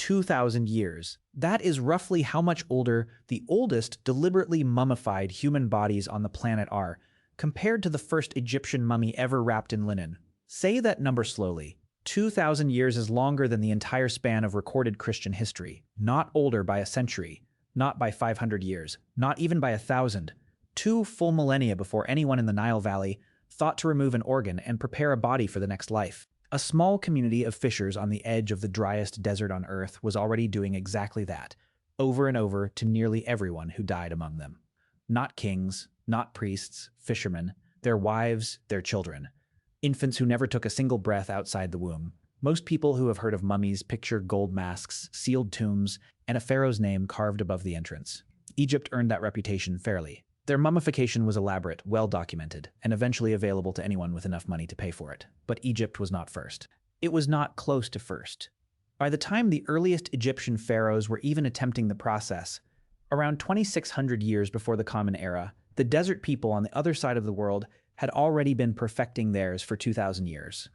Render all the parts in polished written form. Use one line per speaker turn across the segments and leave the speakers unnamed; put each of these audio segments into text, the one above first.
2,000 years. That is roughly how much older the oldest deliberately mummified human bodies on the planet are, compared to the first Egyptian mummy ever wrapped in linen. Say that number slowly. 2,000 years is longer than the entire span of recorded Christian history, not older by a century, not by 500 years, not even by 1,000. 2 full millennia before anyone in the Nile Valley thought to remove an organ and prepare a body for the next life. A small community of fishers on the edge of the driest desert on Earth was already doing exactly that, over and over to nearly everyone who died among them. Not kings, not priests, fishermen, their wives, their children. Infants who never took a single breath outside the womb. Most people who have heard of mummies picture gold masks, sealed tombs, and a pharaoh's name carved above the entrance. Egypt earned that reputation fairly. Their mummification was elaborate, well-documented, and eventually available to anyone with enough money to pay for it. But Egypt was not first. It was not close to first. By the time the earliest Egyptian pharaohs were even attempting the process, around 2,600 years before the Common Era, the desert people on the other side of the world had already been perfecting theirs for 2,000 years.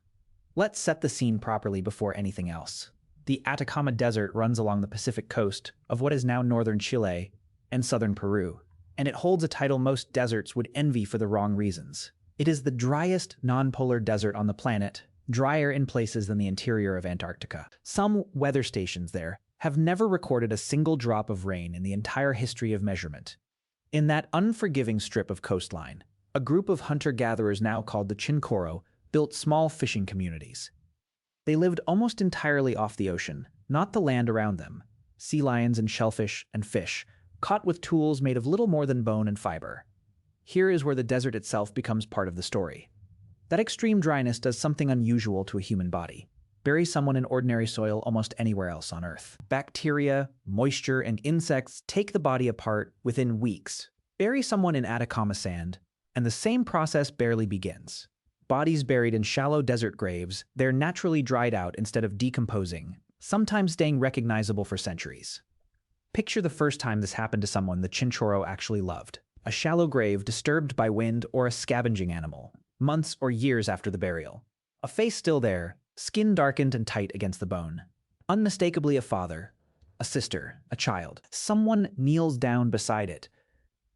Let's set the scene properly before anything else. The Atacama Desert runs along the Pacific coast of what is now northern Chile and southern Peru, and it holds a title most deserts would envy for the wrong reasons. It is the driest non-polar desert on the planet, drier in places than the interior of Antarctica. Some weather stations there have never recorded a single drop of rain in the entire history of measurement. In that unforgiving strip of coastline, a group of hunter-gatherers now called the Chinchorro built small fishing communities. They lived almost entirely off the ocean, not the land around them. Sea lions and shellfish and fish, caught with tools made of little more than bone and fiber. Here is where the desert itself becomes part of the story. That extreme dryness does something unusual to a human body. Bury someone in ordinary soil almost anywhere else on Earth. Bacteria, moisture, and insects take the body apart within weeks. Bury someone in Atacama sand, and the same process barely begins. Bodies buried in shallow desert graves, they're naturally dried out instead of decomposing, sometimes staying recognizable for centuries. Picture the first time this happened to someone the Chinchorro actually loved. A shallow grave disturbed by wind or a scavenging animal, months or years after the burial. A face still there, skin darkened and tight against the bone. Unmistakably a father, a sister, a child. Someone kneels down beside it.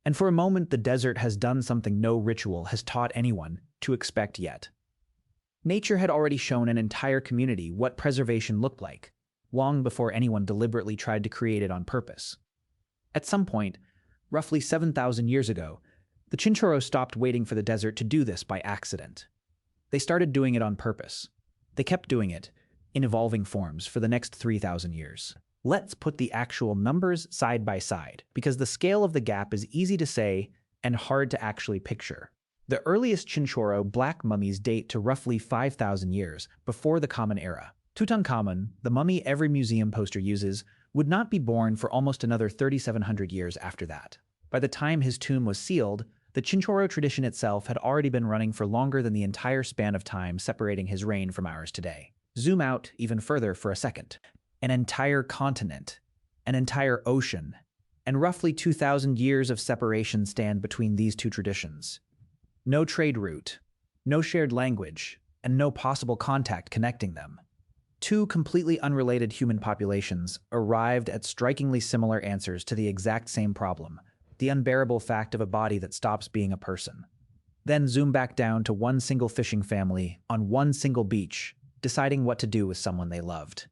And for a moment the desert has done something no ritual has taught anyone to expect yet. Nature had already shown an entire community what preservation looked like, long before anyone deliberately tried to create it on purpose. At some point, roughly 7,000 years ago, the Chinchorro stopped waiting for the desert to do this by accident. They started doing it on purpose. They kept doing it, in evolving forms, for the next 3,000 years. Let's put the actual numbers side by side, because the scale of the gap is easy to say and hard to actually picture. The earliest Chinchorro black mummies date to roughly 5,000 years before the Common Era. Tutankhamun, the mummy every museum poster uses, would not be born for almost another 3,700 years after that. By the time his tomb was sealed, the Chinchorro tradition itself had already been running for longer than the entire span of time separating his reign from ours today. Zoom out even further for a second. An entire continent, an entire ocean, and roughly 2,000 years of separation stand between these two traditions. No trade route, no shared language, and no possible contact connecting them. Two completely unrelated human populations arrived at strikingly similar answers to the exact same problem, the unbearable fact of a body that stops being a person. Then zoom back down to one single fishing family on one single beach, deciding what to do with someone they loved.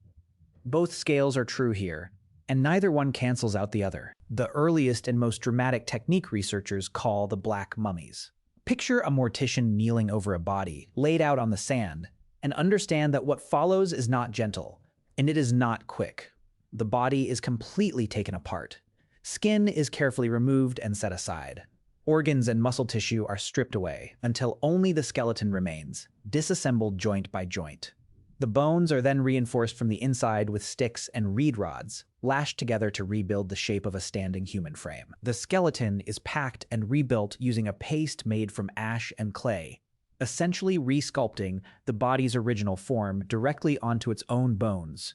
Both scales are true here, and neither one cancels out the other. The earliest and most dramatic technique researchers call the black mummies. Picture a mortician kneeling over a body, laid out on the sand, and understand that what follows is not gentle, and it is not quick. The body is completely taken apart. Skin is carefully removed and set aside. Organs and muscle tissue are stripped away until only the skeleton remains, disassembled joint by joint. The bones are then reinforced from the inside with sticks and reed rods, lashed together to rebuild the shape of a standing human frame. The skeleton is packed and rebuilt using a paste made from ash and clay, essentially re-sculpting the body's original form directly onto its own bones.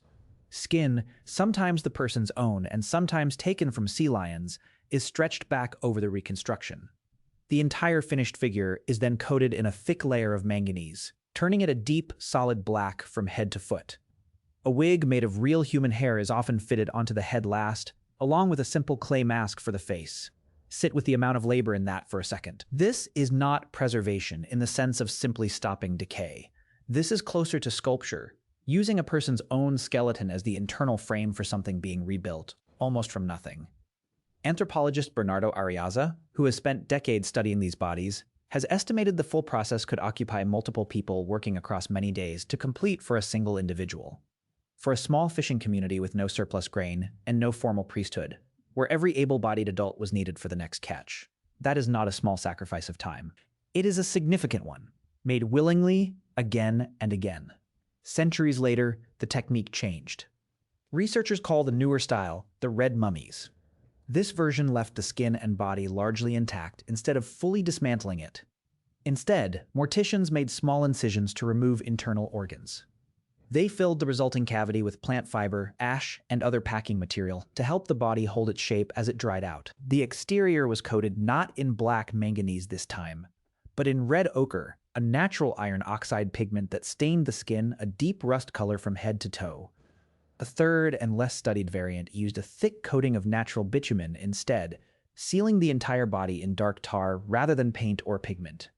Skin, sometimes the person's own and sometimes taken from sea lions, is stretched back over the reconstruction. The entire finished figure is then coated in a thick layer of manganese, turning it a deep, solid black from head to foot. A wig made of real human hair is often fitted onto the head last, along with a simple clay mask for the face. Sit with the amount of labor in that for a second. This is not preservation in the sense of simply stopping decay. This is closer to sculpture, using a person's own skeleton as the internal frame for something being rebuilt, almost from nothing. Anthropologist Bernardo Arriaza, who has spent decades studying these bodies, has estimated the full process could occupy multiple people working across many days to complete for a single individual. For a small fishing community with no surplus grain and no formal priesthood, where every able-bodied adult was needed for the next catch, that is not a small sacrifice of time. It is a significant one, made willingly, again and again. Centuries later, the technique changed. Researchers call the newer style the red mummies. This version left the skin and body largely intact instead of fully dismantling it. Instead, morticians made small incisions to remove internal organs. They filled the resulting cavity with plant fiber, ash, and other packing material to help the body hold its shape as it dried out. The exterior was coated not in black manganese this time, but in red ochre, a natural iron oxide pigment that stained the skin a deep rust color from head to toe. A third and less studied variant used a thick coating of natural bitumen instead, sealing the entire body in dark tar rather than paint or pigment.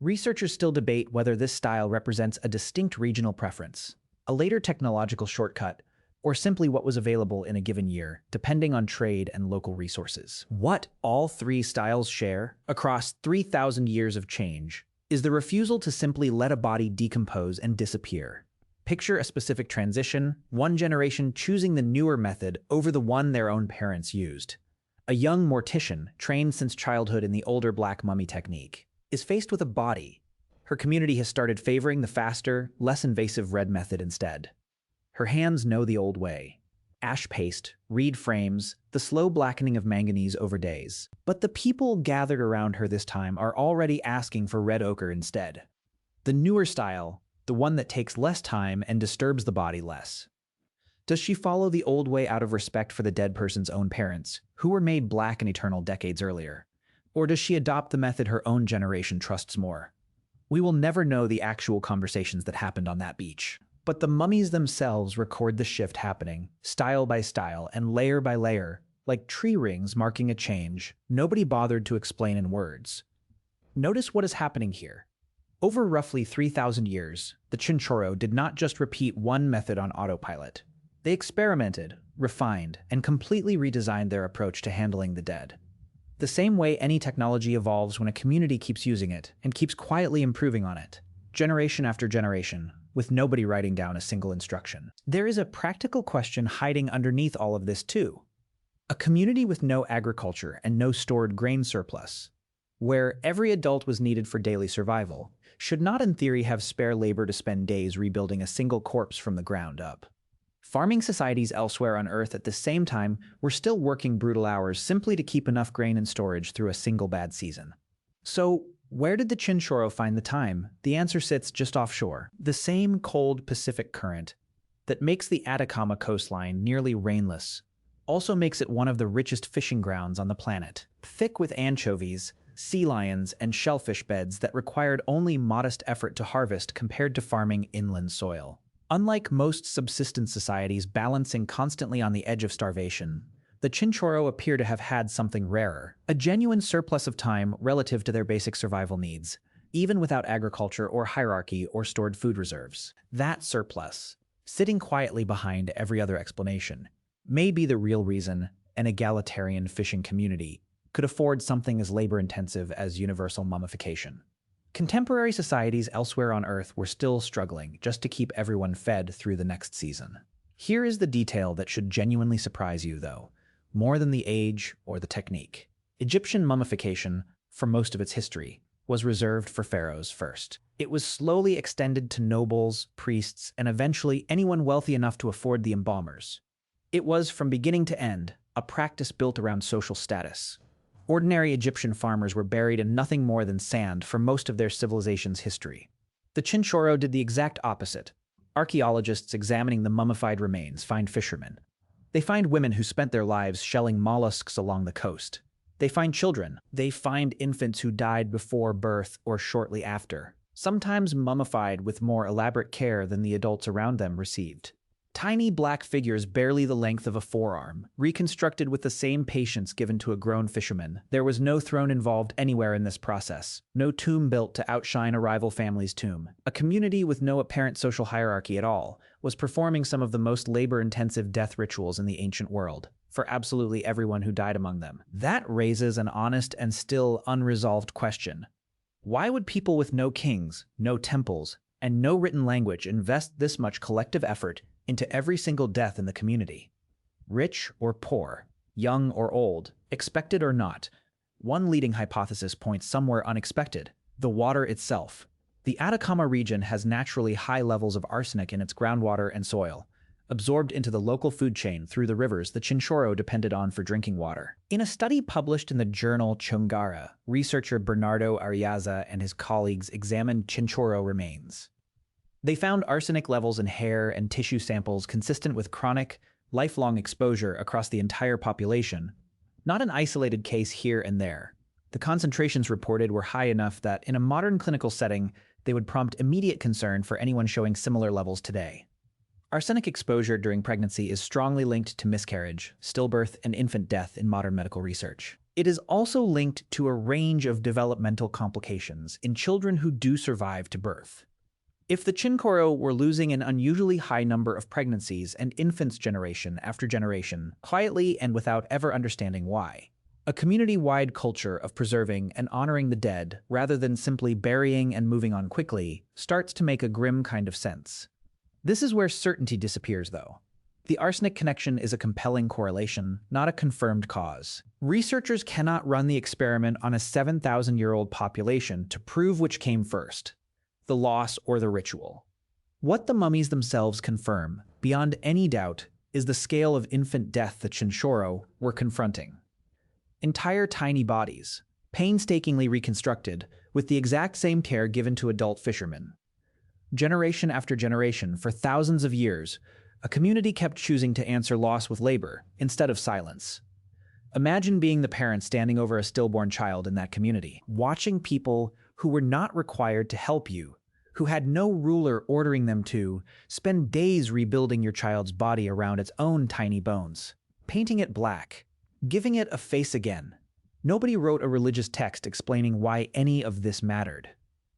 Researchers still debate whether this style represents a distinct regional preference, a later technological shortcut, or simply what was available in a given year, depending on trade and local resources. What all three styles share, across 3,000 years of change, is the refusal to simply let a body decompose and disappear. Picture a specific transition, one generation choosing the newer method over the one their own parents used. A young mortician, trained since childhood in the older black mummy technique, is faced with a body. Her community has started favoring the faster, less invasive red method instead. Her hands know the old way. Ash paste, reed frames, the slow blackening of manganese over days. But the people gathered around her this time are already asking for red ochre instead. The newer style, the one that takes less time and disturbs the body less. Does she follow the old way out of respect for the dead person's own parents, who were made black and eternal decades earlier? Or does she adopt the method her own generation trusts more? We will never know the actual conversations that happened on that beach. But the mummies themselves record the shift happening, style by style and layer by layer, like tree rings marking a change nobody bothered to explain in words. Notice what is happening here. Over roughly 3,000 years, the Chinchorro did not just repeat one method on autopilot. They experimented, refined, and completely redesigned their approach to handling the dead. The same way any technology evolves when a community keeps using it and keeps quietly improving on it, generation after generation, with nobody writing down a single instruction. There is a practical question hiding underneath all of this too. A community with no agriculture and no stored grain surplus, where every adult was needed for daily survival, should not in theory have spare labor to spend days rebuilding a single corpse from the ground up. Farming societies elsewhere on Earth at the same time were still working brutal hours simply to keep enough grain in storage through a single bad season. So, where did the Chinchorro find the time? The answer sits just offshore. The same cold Pacific current that makes the Atacama coastline nearly rainless also makes it one of the richest fishing grounds on the planet. Thick with anchovies, sea lions, and shellfish beds that required only modest effort to harvest compared to farming inland soil. Unlike most subsistence societies balancing constantly on the edge of starvation, the Chinchorro appear to have had something rarer, a genuine surplus of time relative to their basic survival needs, even without agriculture or hierarchy or stored food reserves. That surplus, sitting quietly behind every other explanation, may be the real reason an egalitarian fishing community could afford something as labor-intensive as universal mummification. Contemporary societies elsewhere on Earth were still struggling just to keep everyone fed through the next season. Here is the detail that should genuinely surprise you, though, more than the age or the technique. Egyptian mummification, for most of its history, was reserved for pharaohs first. It was slowly extended to nobles, priests, and eventually anyone wealthy enough to afford the embalmers. It was, from beginning to end, a practice built around social status. Ordinary Egyptian farmers were buried in nothing more than sand for most of their civilization's history. The Chinchorro did the exact opposite. Archaeologists examining the mummified remains find fishermen. They find women who spent their lives shelling mollusks along the coast. They find children. They find infants who died before birth or shortly after, sometimes mummified with more elaborate care than the adults around them received. Tiny black figures barely the length of a forearm, reconstructed with the same patience given to a grown fisherman. There was no throne involved anywhere in this process, no tomb built to outshine a rival family's tomb. A community with no apparent social hierarchy at all was performing some of the most labor-intensive death rituals in the ancient world, for absolutely everyone who died among them. That raises an honest and still unresolved question. Why would people with no kings, no temples, and no written language invest this much collective effort into every single death in the community? Rich or poor, young or old, expected or not, one leading hypothesis points somewhere unexpected: the water itself. The Atacama region has naturally high levels of arsenic in its groundwater and soil, absorbed into the local food chain through the rivers the Chinchorro depended on for drinking water. In a study published in the journal Chungara, researcher Bernardo Arriaza and his colleagues examined Chinchorro remains. They found arsenic levels in hair and tissue samples consistent with chronic, lifelong exposure across the entire population, not an isolated case here and there. The concentrations reported were high enough that, in a modern clinical setting, they would prompt immediate concern for anyone showing similar levels today. Arsenic exposure during pregnancy is strongly linked to miscarriage, stillbirth, and infant death in modern medical research. It is also linked to a range of developmental complications in children who do survive to birth. If the Chinchorro were losing an unusually high number of pregnancies and infants generation after generation, quietly and without ever understanding why, a community-wide culture of preserving and honoring the dead, rather than simply burying and moving on quickly, starts to make a grim kind of sense. This is where certainty disappears, though. The arsenic connection is a compelling correlation, not a confirmed cause. Researchers cannot run the experiment on a 7,000-year-old population to prove which came first, the loss or the ritual. What the mummies themselves confirm, beyond any doubt, is the scale of infant death the Chinchorro were confronting. Entire tiny bodies, painstakingly reconstructed, with the exact same care given to adult fishermen. Generation after generation, for thousands of years, a community kept choosing to answer loss with labor instead of silence. Imagine being the parent standing over a stillborn child in that community, watching people who were not required to help you, who had no ruler ordering them to, spend days rebuilding your child's body around its own tiny bones, painting it black, giving it a face again. Nobody wrote a religious text explaining why any of this mattered.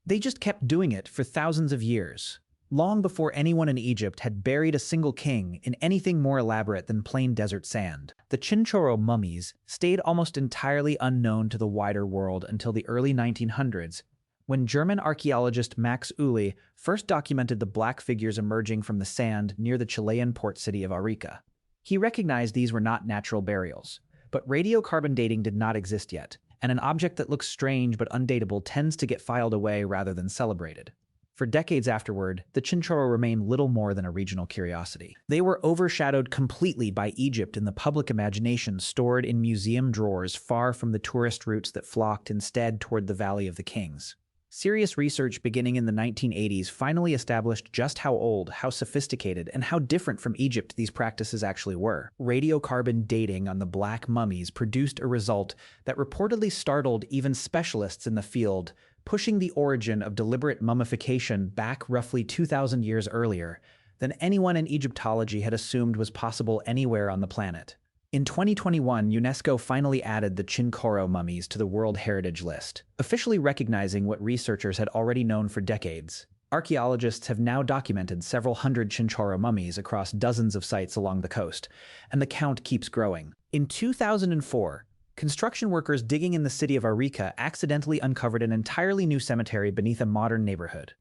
They just kept doing it for thousands of years, long before anyone in Egypt had buried a single king in anything more elaborate than plain desert sand. The Chinchorro mummies stayed almost entirely unknown to the wider world until the early 1900s, when German archaeologist Max Uli first documented the black figures emerging from the sand near the Chilean port city of Arica. He recognized these were not natural burials, but radiocarbon dating did not exist yet, and an object that looks strange but undateable tends to get filed away rather than celebrated. For decades afterward, the Chinchorro remained little more than a regional curiosity. They were overshadowed completely by Egypt in the public imagination, stored in museum drawers far from the tourist routes that flocked instead toward the Valley of the Kings. Serious research beginning in the 1980s finally established just how old, how sophisticated, and how different from Egypt these practices actually were. Radiocarbon dating on the black mummies produced a result that reportedly startled even specialists in the field, pushing the origin of deliberate mummification back roughly 2,000 years earlier than anyone in Egyptology had assumed was possible anywhere on the planet. In 2021, UNESCO finally added the Chinchorro mummies to the World Heritage List, officially recognizing what researchers had already known for decades. Archaeologists have now documented several hundred Chinchorro mummies across dozens of sites along the coast, and the count keeps growing. In 2004, construction workers digging in the city of Arica accidentally uncovered an entirely new cemetery beneath a modern neighborhood.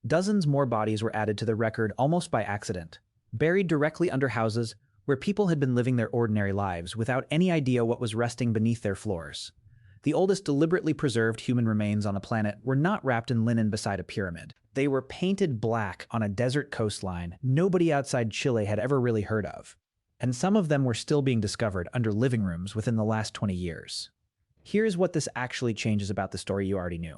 Dozens more bodies were added to the record almost by accident, buried directly under houses where people had been living their ordinary lives without any idea what was resting beneath their floors. The oldest deliberately preserved human remains on the planet were not wrapped in linen beside a pyramid. They were painted black on a desert coastline nobody outside Chile had ever really heard of, and some of them were still being discovered under living rooms within the last 20 years. Here's what this actually changes about the story you already knew.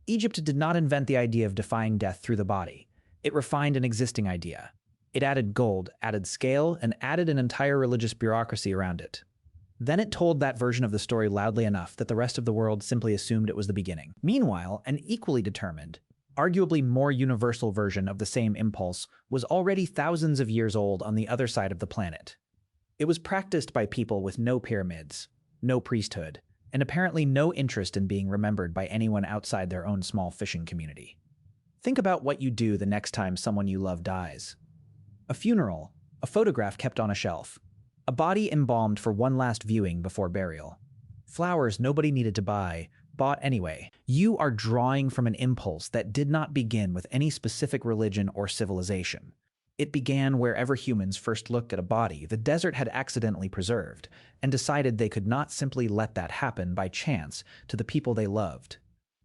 Egypt did not invent the idea of defying death through the body. It refined an existing idea. It added gold, added scale, and added an entire religious bureaucracy around it. Then it told that version of the story loudly enough that the rest of the world simply assumed it was the beginning. Meanwhile, and equally determined, arguably more universal version of the same impulse, was already thousands of years old on the other side of the planet. It was practiced by people with no pyramids, no priesthood, and apparently no interest in being remembered by anyone outside their own small fishing community. Think about what you do the next time someone you love dies. A funeral, a photograph kept on a shelf, a body embalmed for one last viewing before burial. Flowers nobody needed to buy, bought anyway. You are drawing from an impulse that did not begin with any specific religion or civilization. It began wherever humans first looked at a body the desert had accidentally preserved, and decided they could not simply let that happen by chance to the people they loved.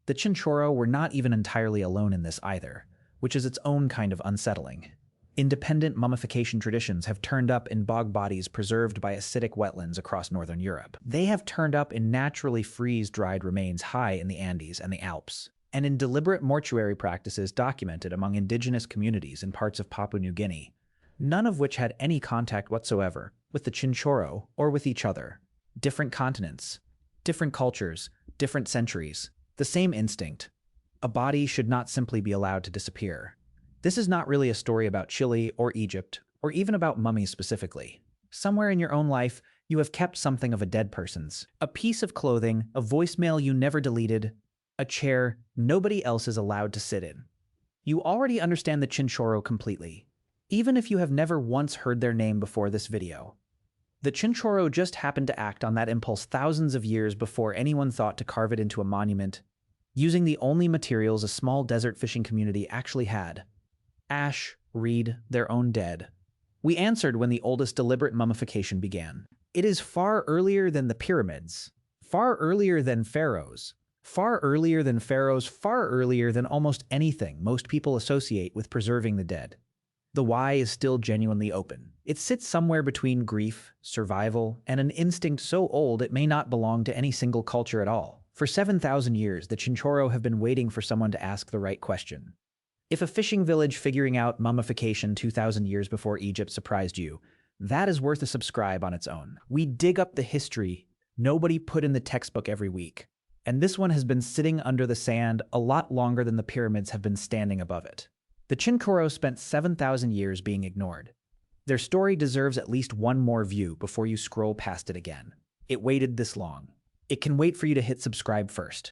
The Chinchorro were not even entirely alone in this either, which is its own kind of unsettling. Independent mummification traditions have turned up in bog bodies preserved by acidic wetlands across northern Europe. They have turned up in naturally freeze-dried remains high in the Andes and the Alps, and in deliberate mortuary practices documented among indigenous communities in parts of Papua New Guinea, none of which had any contact whatsoever with the Chinchorro or with each other. Different continents, different cultures, different centuries, the same instinct. A body should not simply be allowed to disappear. This is not really a story about Chile or Egypt, or even about mummies specifically. Somewhere in your own life, you have kept something of a dead person's. A piece of clothing, a voicemail you never deleted, a chair nobody else is allowed to sit in. You already understand the Chinchorro completely, even if you have never once heard their name before this video. The Chinchorro just happened to act on that impulse thousands of years before anyone thought to carve it into a monument, using the only materials a small desert fishing community actually had: ash, reed, their own dead. We answered when the oldest deliberate mummification began. It is far earlier than the pyramids, far earlier than pharaohs, far earlier than pharaohs, far earlier than almost anything most people associate with preserving the dead. The why is still genuinely open. It sits somewhere between grief, survival, and an instinct so old it may not belong to any single culture at all. For 7,000 years, the Chinchorro have been waiting for someone to ask the right question. If a fishing village figuring out mummification 2,000 years before Egypt surprised you, that is worth a subscribe on its own. We dig up the history nobody put in the textbook every week, and this one has been sitting under the sand a lot longer than the pyramids have been standing above it. The Chinchorro spent 7,000 years being ignored. Their story deserves at least one more view before you scroll past it again. It waited this long. It can wait for you to hit subscribe first.